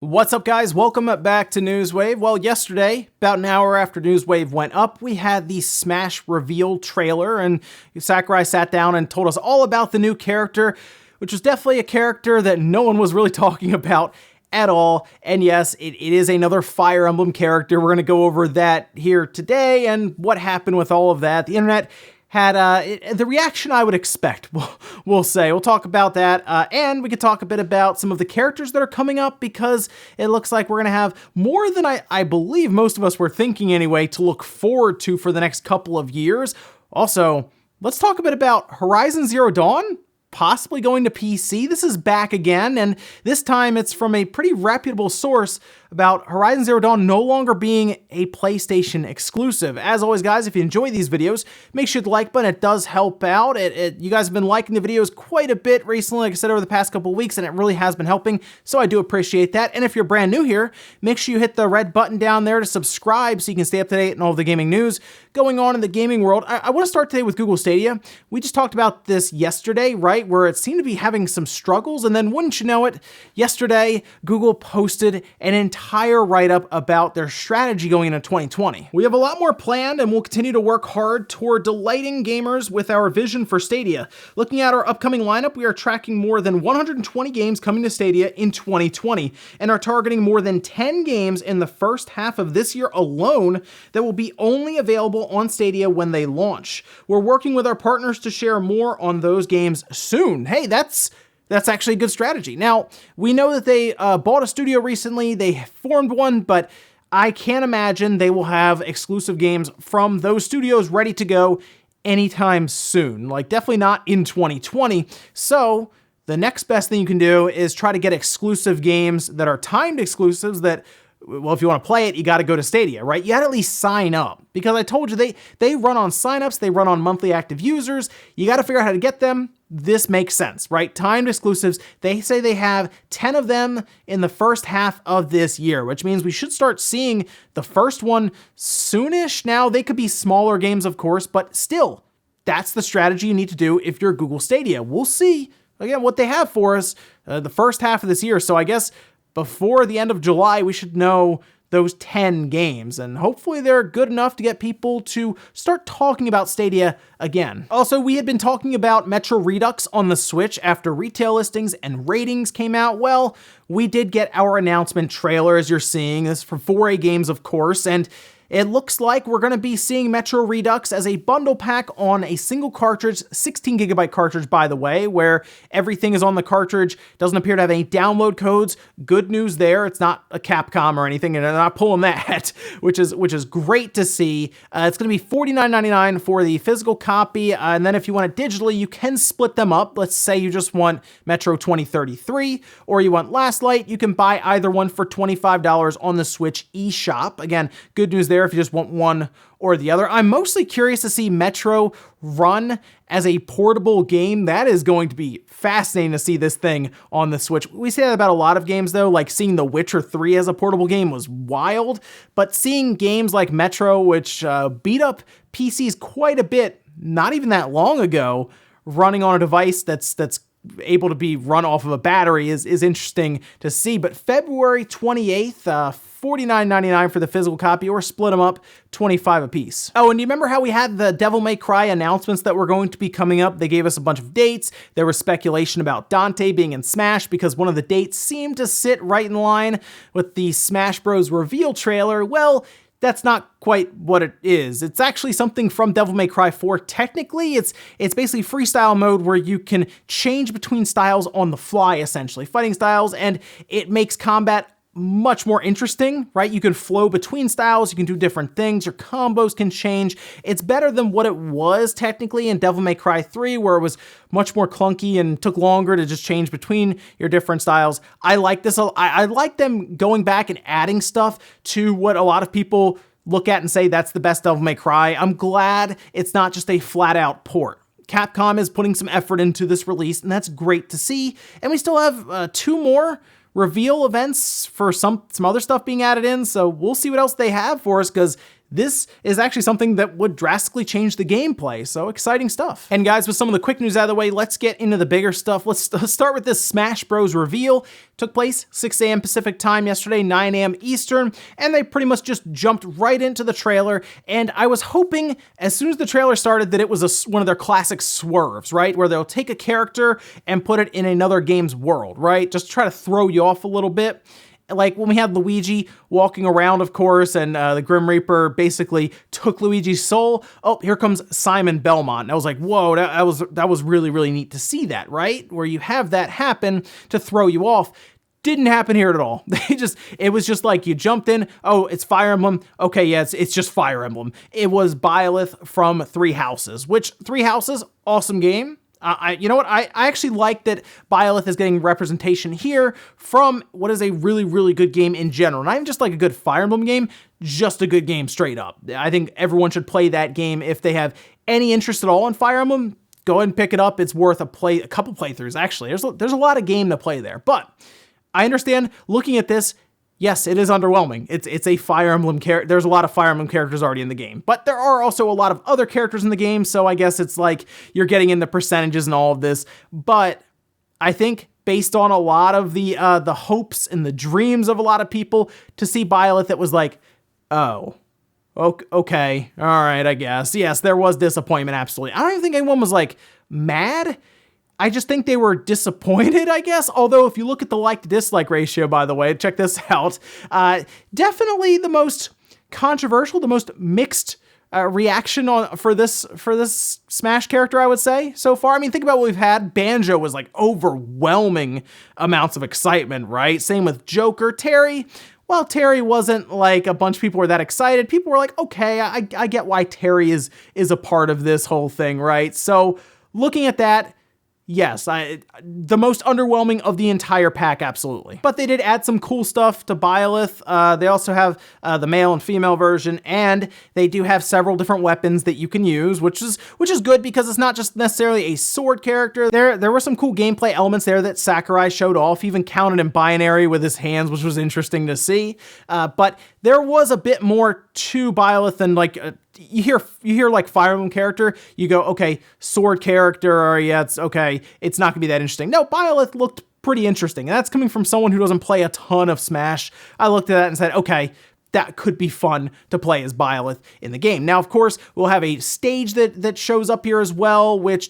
What's up, guys? Welcome back to Newswave. Well, yesterday, about an hour after Newswave went up, we had the Smash reveal trailer, and Sakurai sat down and told us all about the new character, which was definitely a character that no one was really talking about at all. And yes, it is another Fire Emblem character. We're going to go over that here today and what happened with all of that. The internet had the reaction I would expect, we'll say. We'll talk about that, and we could talk a bit about some of the characters that are coming up, because it looks like we're going to have more than I believe most of us were thinking anyway to look forward to for the next couple of years. Also, let's talk a bit about Horizon Zero Dawn, possibly going to PC. This is back again, and this time it's from a pretty reputable source about Horizon Zero Dawn no longer being a PlayStation exclusive. As always, guys, if you enjoy these videos, make sure to hit the like button. It does help out. You guys have been liking the videos quite a bit recently, like I said, over the past couple of weeks, and it really has been helping, so I do appreciate that. And if you're brand new here, make sure you hit the red button down there to subscribe so you can stay up to date on all of the gaming news going on in the gaming world. I want to start today with Google Stadia. We just talked about this yesterday, right, where it seemed to be having some struggles, and then wouldn't you know it, yesterday, Google posted an entire write-up about their strategy going into 2020. We have a lot more planned, and we'll continue to work hard toward delighting gamers with our vision for Stadia. Looking at our upcoming lineup, we are tracking more than 120 games coming to Stadia in 2020, and are targeting more than 10 games in the first half of this year alone that will be only available on Stadia when they launch. We're working with our partners to share more on those games soon. Hey, that's actually a good strategy. Now, we know that they bought a studio recently, they formed one, but I can't imagine they will have exclusive games from those studios ready to go anytime soon. Like, definitely not in 2020. So the next best thing you can do is try to get exclusive games that are timed exclusives that, well, if you want to play it, you got to go to Stadia, right? You got to at least sign up, because I told you they run on signups, they run on monthly active users. You got to figure out how to get them. This makes sense, right? Timed exclusives. They say they have 10 of them in the first half of this year, which means we should start seeing the first one soonish. Now, they could be smaller games, of course, but still, that's the strategy you need to do if you're Google Stadia. We'll see, again, what they have for us the first half of this year. So I guess before the end of July, we should know those 10 games, and hopefully they're good enough to get people to start talking about Stadia again. Also, we had been talking about Metro Redux on the Switch after retail listings and ratings came out. Well, we did get our announcement trailer, as you're seeing. This is from 4A Games, of course, and it looks like we're going to be seeing Metro Redux as a bundle pack on a single cartridge, 16GB cartridge, by the way, where everything is on the cartridge. Doesn't appear to have any download codes. Good news there. It's not a Capcom or anything, and they're not pulling that, which is great to see. It's going to be $49.99 for the physical copy, and then if you want it digitally, you can split them up. Let's say you just want Metro 2033, or you want Last Light. You can buy either one for $25 on the Switch eShop. Again, good news there if you just want one or the other. I'm mostly curious to see Metro run as a portable game. That is going to be fascinating to see this thing on the Switch. We say that about a lot of games, though, like seeing The Witcher 3 as a portable game was wild, but seeing games like Metro, which beat up PCs quite a bit not even that long ago, running on a device that's able to be run off of a battery is interesting to see. But February 28th, $49.99 for the physical copy, or split them up, $25 a piece. Oh, and you remember how we had the Devil May Cry announcements that were going to be coming up? They gave us a bunch of dates. There was speculation about Dante being in Smash because one of the dates seemed to sit right in line with the Smash Bros. Reveal trailer. Well, that's not quite what it is. It's actually something from Devil May Cry 4. Technically, it's basically freestyle mode where you can change between styles on the fly, essentially, fighting styles, and it makes combat much more interesting, right? You can flow between styles, you can do different things, your combos can change. It's better than what it was technically in Devil May Cry 3, where it was much more clunky and took longer to just change between your different styles. I like this. I like them going back and adding stuff to what a lot of people look at and say that's the best Devil May Cry. I'm glad it's not just a flat out port. Capcom is putting some effort into this release, and that's great to see. And we still have 2 more reveal events for some other stuff being added in, so we'll see what else they have for us, because this is actually something that would drastically change the gameplay. So exciting stuff. And guys, with some of the quick news out of the way, let's get into the bigger stuff. Let's start with this Smash Bros. Reveal. Took place 6 a.m. Pacific time yesterday, 9 a.m. Eastern, and they pretty much just jumped right into the trailer. And I was hoping as soon as the trailer started that it was one of their classic swerves, right? Where they'll take a character and put it in another game's world, right? Just try to throw you off a little bit. Like when we had Luigi walking around, of course, and the Grim Reaper basically took Luigi's soul. Oh, here comes Simon Belmont. And I was like, whoa, that was really, really neat to see that, right? Where you have that happen to throw you off. Didn't happen here at all. It was just like you jumped in. Oh, it's Fire Emblem. Okay, yeah, it's just Fire Emblem. It was Byleth from Three Houses, which Three Houses, awesome game. You know what? I actually like that Byleth is getting representation here from what is a really, really good game in general. Not even just like a good Fire Emblem game, just a good game straight up. I think everyone should play that game if they have any interest at all in Fire Emblem. Go ahead and pick it up. It's worth a couple playthroughs, actually. There's a lot of game to play there. But I understand looking at this, yes, it is underwhelming. It's a Fire Emblem character. There's a lot of Fire Emblem characters already in the game, but there are also a lot of other characters in the game, so I guess it's like you're getting into percentages and all of this. But I think based on a lot of the hopes and the dreams of a lot of people, to see Byleth, it was like, oh, okay, all right, I guess. Yes, there was disappointment, absolutely. I don't even think anyone was like mad. I just think they were disappointed, I guess. Although if you look at the like to dislike ratio, by the way, check this out. Definitely the most controversial, the most mixed reaction for this Smash character, I would say, so far. I mean, think about what we've had. Banjo was like overwhelming amounts of excitement, right? Same with Joker. Terry, well, Terry wasn't like a bunch of people were that excited. People were like, okay, I get why Terry is a part of this whole thing, right? So looking at that, yes, the most underwhelming of the entire pack, absolutely. But they did add some cool stuff to Byleth. They also have the male and female version, and they do have several different weapons that you can use, which is good because it's not just necessarily a sword character. There were some cool gameplay elements there that Sakurai showed off. He even counted in binary with his hands, which was interesting to see. But there was a bit more to Byleth than like you hear like Fire Emblem character, you go, okay, sword character, or yeah, it's okay, it's not gonna be that interesting. No, Byleth looked pretty interesting, and that's coming from someone who doesn't play a ton of Smash. I looked at that and said, okay, that could be fun to play as Byleth in the game. Now, of course, we'll have a stage that shows up here as well, which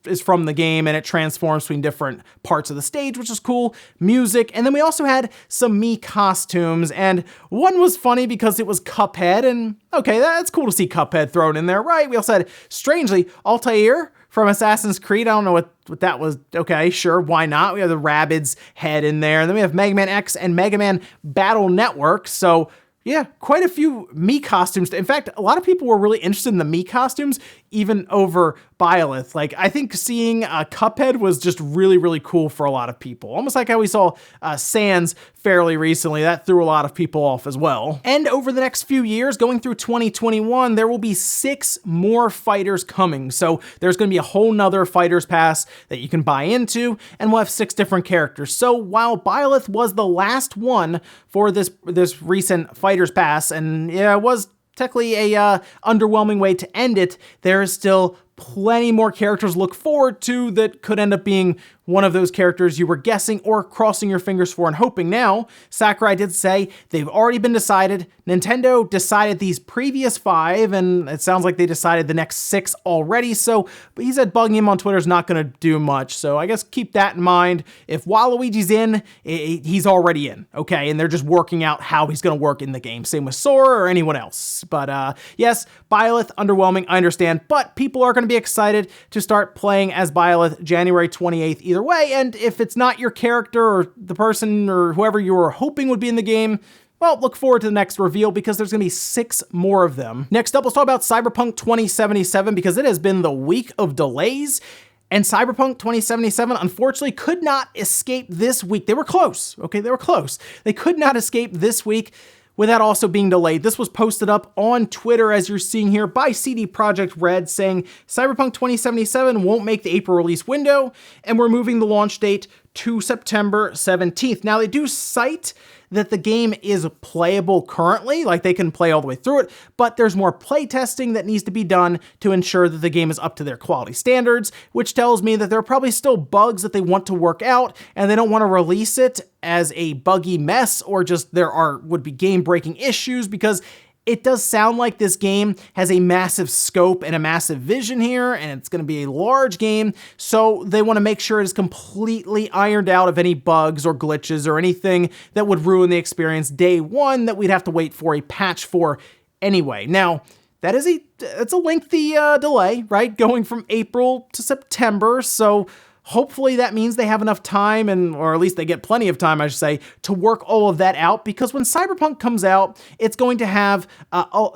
is from the game, and it transforms between different parts of the stage, which is cool. Music, and then we also had some Mii costumes, and one was funny because it was Cuphead, and okay, that's cool to see Cuphead thrown in there, right? We also had, strangely, Altair from Assassin's Creed. I don't know what that was. Okay, sure, why not? We have the Rabbids head in there, and then we have Mega Man X and Mega Man Battle Network, so yeah, quite a few Mii costumes. In fact, a lot of people were really interested in the Mii costumes, even over Byleth. Like, I think seeing Cuphead was just really, really cool for a lot of people. Almost like how we saw Sans fairly recently. That threw a lot of people off as well. And over the next few years, going through 2021, there will be 6 more fighters coming. So there's going to be a whole nother Fighters Pass that you can buy into, and we'll have 6 different characters. So while Byleth was the last one for this recent Fighters Pass, and yeah, it was technically a underwhelming way to end it, there is still plenty more characters to look forward to that could end up being one of those characters you were guessing or crossing your fingers for and hoping. Now, Sakurai did say they've already been decided. Nintendo decided these previous 5, and it sounds like they decided the next 6 already. So, but he said bugging him on Twitter is not going to do much. So I guess keep that in mind. If Waluigi's in, he's already in, okay? And they're just working out how he's going to work in the game. Same with Sora or anyone else. But yes, Byleth, underwhelming, I understand. But people are going to be excited to start playing as Byleth January 28th either way, and if it's not your character or the person or whoever you were hoping would be in the game, well, look forward to the next reveal because there's going to be 6 more of them. Next up, let's talk about Cyberpunk 2077 because it has been the week of delays, and Cyberpunk 2077 unfortunately could not escape this week. They were close, okay? They were close. They could not escape this week without also being delayed. This was posted up on Twitter, as you're seeing here, by CD Projekt Red, saying Cyberpunk 2077 won't make the April release window, and we're moving the launch date to September 17th. Now, they do cite that the game is playable currently, like they can play all the way through it, but there's more playtesting that needs to be done to ensure that the game is up to their quality standards, which tells me that there are probably still bugs that they want to work out, and they don't want to release it as a buggy mess or just would be game-breaking issues, because it does sound like this game has a massive scope and a massive vision here, and it's going to be a large game, so they want to make sure it is completely ironed out of any bugs or glitches or anything that would ruin the experience day one that we'd have to wait for a patch for anyway. Now, it's a lengthy delay, right? Going from April to September, so hopefully that means they have enough time, or at least they get plenty of time, I should say, to work all of that out, because when Cyberpunk comes out, it's going to have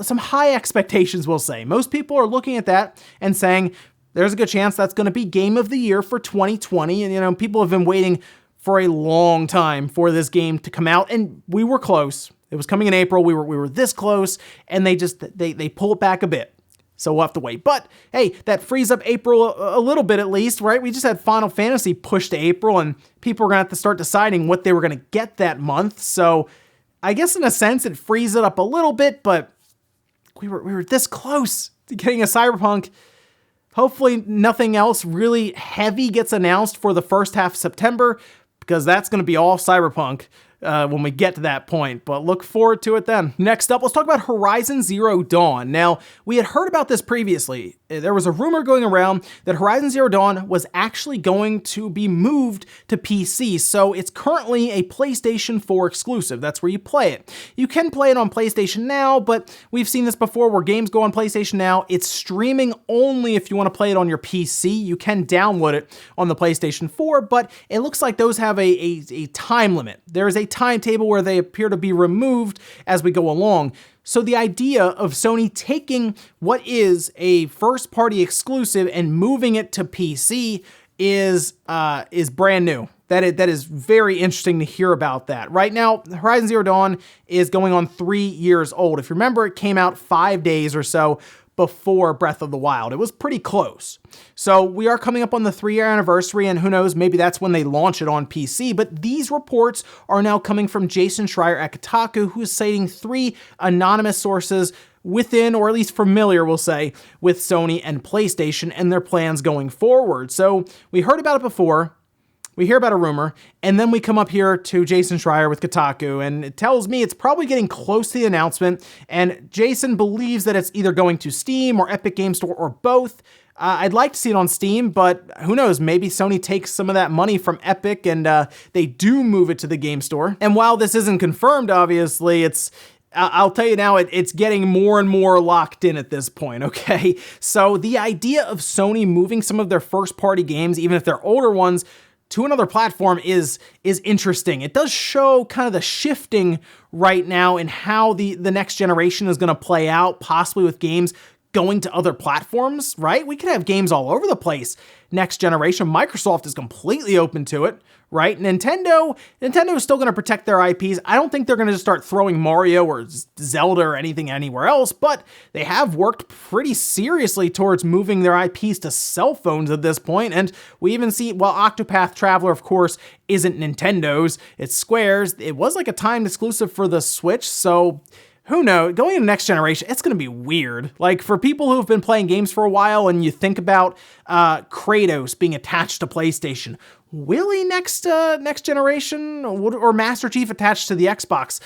some high expectations, we'll say. Most people are looking at that and saying, there's a good chance that's going to be Game of the Year for 2020, and people have been waiting for a long time for this game to come out, and we were close. It was coming in April, we were this close, and they pull it back a bit. So we'll have to wait. But hey, that frees up April a little bit at least, right? We just had Final Fantasy pushed to April, and people were going to have to start deciding what they were going to get that month. So I guess in a sense it frees it up a little bit, but we were this close to getting a Cyberpunk. Hopefully nothing else really heavy gets announced for the first half of September, because that's going to be all Cyberpunk when we get to that point, but look forward to it then. Next up, let's talk about Horizon Zero Dawn. Now, we had heard about this previously. There was a rumor going around that Horizon Zero Dawn was actually going to be moved to PC, so it's currently a PlayStation 4 exclusive. That's where you play it. You can play it on PlayStation Now, but we've seen this before where games go on PlayStation Now. It's streaming only if you want to play it on your PC. You can download it on the PlayStation 4, but it looks like those have a time limit. There is a timetable where they appear to be removed as we go along. So the idea of Sony taking what is a first-party exclusive and moving it to PC is brand new. That is very interesting to hear about that. Right now, Horizon Zero Dawn is going on 3 years old. If you remember, it came out 5 days or so before Breath of the Wild. It was pretty close. So we are coming up on the 3-year anniversary, and who knows, maybe that's when they launch it on PC. But these reports are now coming from Jason Schreier at Kotaku, who is citing 3 anonymous sources within, or at least familiar, we'll say, with Sony and PlayStation and their plans going forward. So we heard about it before. We hear about a rumor, and then we come up here to Jason Schreier with Kotaku, and it tells me it's probably getting close to the announcement, and Jason believes that it's either going to Steam or Epic Game Store or both. I'd like to see it on Steam, but who knows, maybe Sony takes some of that money from Epic and they do move it to the Game Store. And while this isn't confirmed, obviously, I'll tell you now, it's getting more and more locked in at this point, okay? So the idea of Sony moving some of their first-party games, even if they're older ones, to another platform is interesting. It does show kind of the shifting right now in how the next generation is going to play out, possibly with games going to other platforms, right? We could have games all over the place next generation. Microsoft is completely open to it, right? Nintendo is still going to protect their IPs. I don't think they're going to just start throwing Mario or Zelda or anything anywhere else, but they have worked pretty seriously towards moving their IPs to cell phones at this point. And we even see, well, Octopath Traveler, of course, isn't Nintendo's, it's Square's. It was like a timed exclusive for the Switch, so who knows? Going into next generation, it's going to be weird. Like, for people who have been playing games for a while and you think about Kratos being attached to PlayStation, will he next generation? Or Master Chief attached to the Xbox?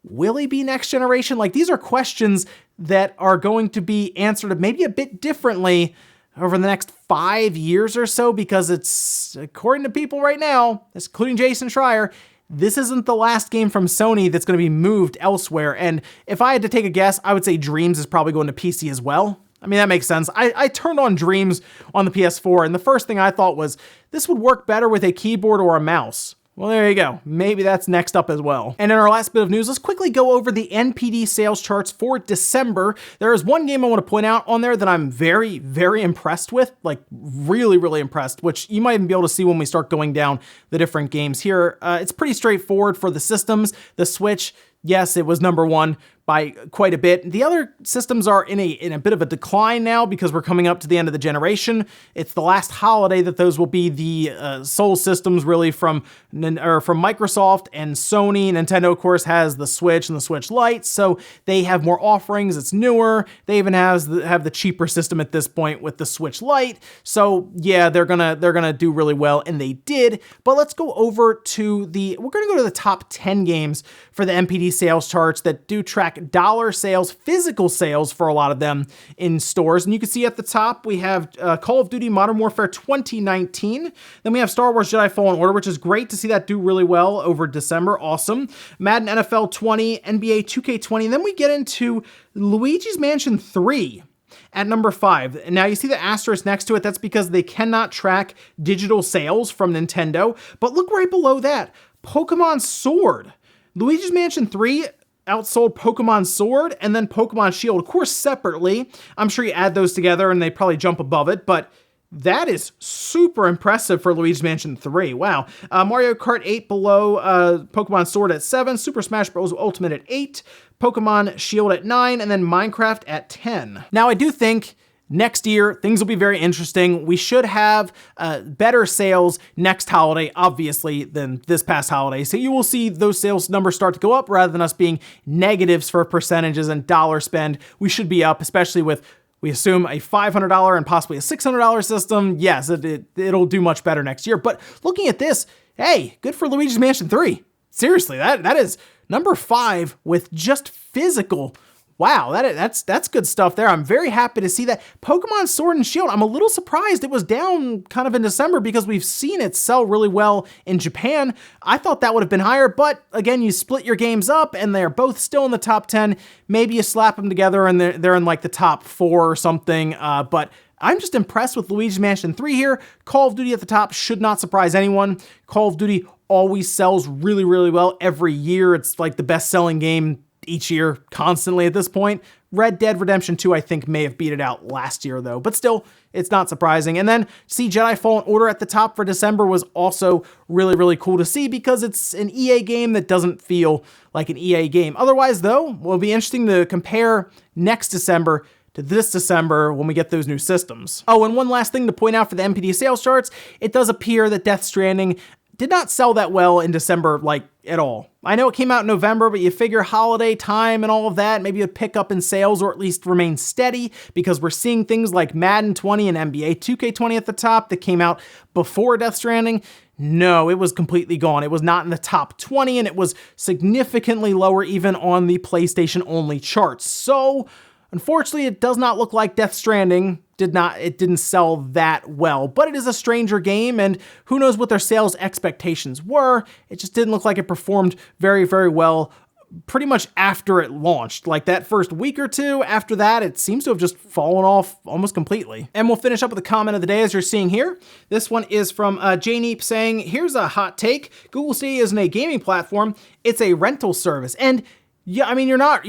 Will he be next generation? Like, these are questions that are going to be answered maybe a bit differently over the next 5 years or so, because it's, according to people right now, including Jason Schreier, this isn't the last game from Sony that's going to be moved elsewhere. And if I had to take a guess, I would say Dreams is probably going to PC as well. I mean, that makes sense. I turned on Dreams on the PS4, and the first thing I thought was, this would work better with a keyboard or a mouse. Well, there you go. Maybe that's next up as well. And in our last bit of news, let's quickly go over the NPD sales charts for December. There is one game I want to point out on there that I'm very, very impressed with, like really, really impressed, which you might even be able to see when we start going down the different games here. It's pretty straightforward for the systems. The Switch, yes, it was number 1, by quite a bit. The other systems are in a bit of a decline now because we're coming up to the end of the generation. It's the last holiday that those will be the sole systems really from Microsoft and Sony. Nintendo, of course, has the Switch and the Switch Lite, so they have more offerings. It's newer. They even have the cheaper system at this point with the Switch Lite. So yeah, they're gonna do really well, and they did. But let's go over to we're gonna go to the top 10 games for the NPD sales charts that do track dollar sales, physical sales for a lot of them in stores. And you can see at the top, we have Call of Duty Modern Warfare 2019. Then we have Star Wars Jedi Fallen Order, which is great to see that do really well over December. Awesome. Madden NFL 20, NBA 2K20. And then we get into Luigi's Mansion 3 at number 5. And now you see the asterisk next to it. That's because they cannot track digital sales from Nintendo. But look right below that, Pokemon Sword. Luigi's Mansion 3 outsold Pokemon Sword and then Pokemon Shield, of course, separately. I'm sure you add those together and they probably jump above it, but that is super impressive for Luigi's Mansion 3. Wow. Mario Kart 8 below Pokemon Sword at 7, Super Smash Bros. Ultimate at 8, Pokemon Shield at 9, and then Minecraft at 10. Now, I do think next year, things will be very interesting. We should have better sales next holiday, obviously, than this past holiday. So you will see those sales numbers start to go up rather than us being negatives for percentages and dollar spend. We should be up, especially with, we assume, a $500 and possibly a $600 system. Yes, it'll do much better next year. But looking at this, hey, good for Luigi's Mansion 3. Seriously, that is number 5 with just physical. Wow, that's good stuff there. I'm very happy to see that. Pokemon Sword and Shield, I'm a little surprised it was down kind of in December because we've seen it sell really well in Japan. I thought that would have been higher, but again, you split your games up and they're both still in the top 10. Maybe you slap them together and they're in like the top 4 or something, but I'm just impressed with Luigi's Mansion 3 here. Call of Duty at the top should not surprise anyone. Call of Duty always sells really, really well every year. It's like the best-selling game each year, constantly at this point. Red Dead Redemption 2, I think, may have beat it out last year, though. But still, it's not surprising. And then see Jedi Fallen Order at the top for December was also really, really cool to see because it's an EA game that doesn't feel like an EA game. Otherwise, though, it'll be interesting to compare next December to this December when we get those new systems. Oh, and one last thing to point out for the NPD sales charts, it does appear that Death Stranding did not sell that well in December, like, at all. I know it came out in November, but you figure holiday time and all of that, maybe a pickup in sales or at least remain steady because we're seeing things like Madden 20 and NBA 2K20 at the top that came out before Death Stranding. No, it was completely gone. It was not in the top 20 and it was significantly lower even on the PlayStation only charts. So unfortunately, it does not look like Death Stranding didn't sell that well, but it is a stranger game and who knows what their sales expectations were. It just didn't look like it performed very, very well pretty much after it launched. Like that first week or two after that, it seems to have just fallen off almost completely. And we'll finish up with the comment of the day as you're seeing here. This one is from Jneep saying, here's a hot take. Google Stadia isn't a gaming platform, it's a rental service. And yeah, I mean, you're not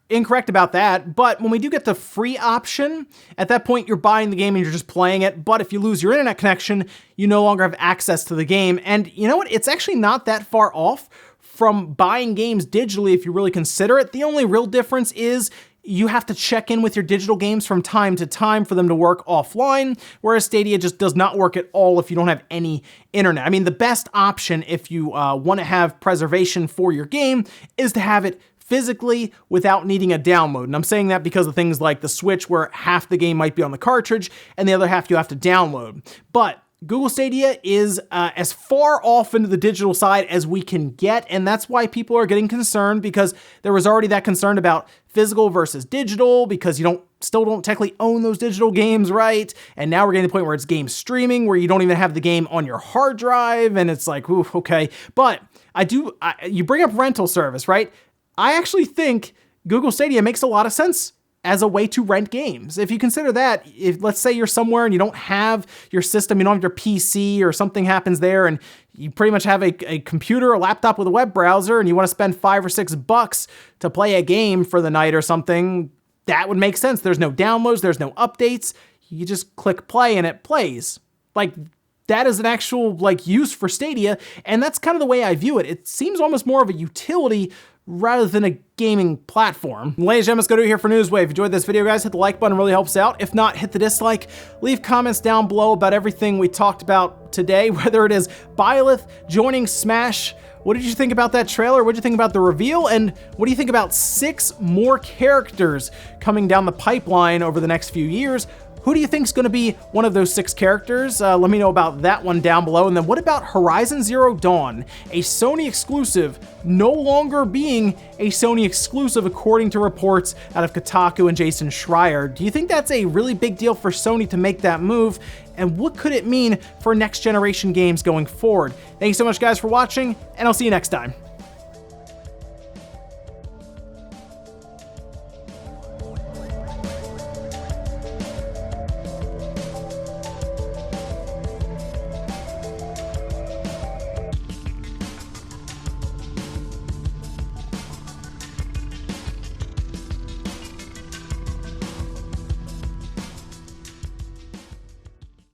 incorrect about that, but when we do get the free option, at that point you're buying the game and you're just playing it, but if you lose your internet connection, you no longer have access to the game. And you know what? It's actually not that far off from buying games digitally if you really consider it. The only real difference is you have to check in with your digital games from time to time for them to work offline, whereas Stadia just does not work at all if you don't have any internet. I mean, the best option if you want to have preservation for your game is to have it physically without needing a download. And I'm saying that because of things like the Switch where half the game might be on the cartridge and the other half you have to download. But Google Stadia is as far off into the digital side as we can get, and that's why people are getting concerned because there was already that concern about physical versus digital because you still don't technically own those digital games, right? And now we're getting to the point where it's game streaming where you don't even have the game on your hard drive, and it's like, ooh, okay. But you bring up rental service, right? I actually think Google Stadia makes a lot of sense as a way to rent games. If you consider that, if let's say you're somewhere and you don't have your system, you don't have your PC or something happens there and you pretty much have a computer, a laptop with a web browser and you want to spend $5 or $6 to play a game for the night or something, that would make sense. There's no downloads, there's no updates. You just click play and it plays. Like, that is an actual use for Stadia, and that's kind of the way I view it. It seems almost more of a utility rather than a gaming platform. Ladies and gentlemen, let's go to it here for Newswave. If you enjoyed this video, guys, hit the like button, really helps out. If not, hit the dislike. Leave comments down below about everything we talked about today, whether it is Byleth joining Smash. What did you think about that trailer? What did you think about the reveal? And what do you think about 6 more characters coming down the pipeline over the next few years? Who do you think is going to be one of those 6 characters? Let me know about that one down below. And then what about Horizon Zero Dawn, a Sony exclusive, no longer being a Sony exclusive according to reports out of Kotaku and Jason Schreier? Do you think that's a really big deal for Sony to make that move? And what could it mean for next generation games going forward? Thank you so much, guys, for watching, and I'll see you next time.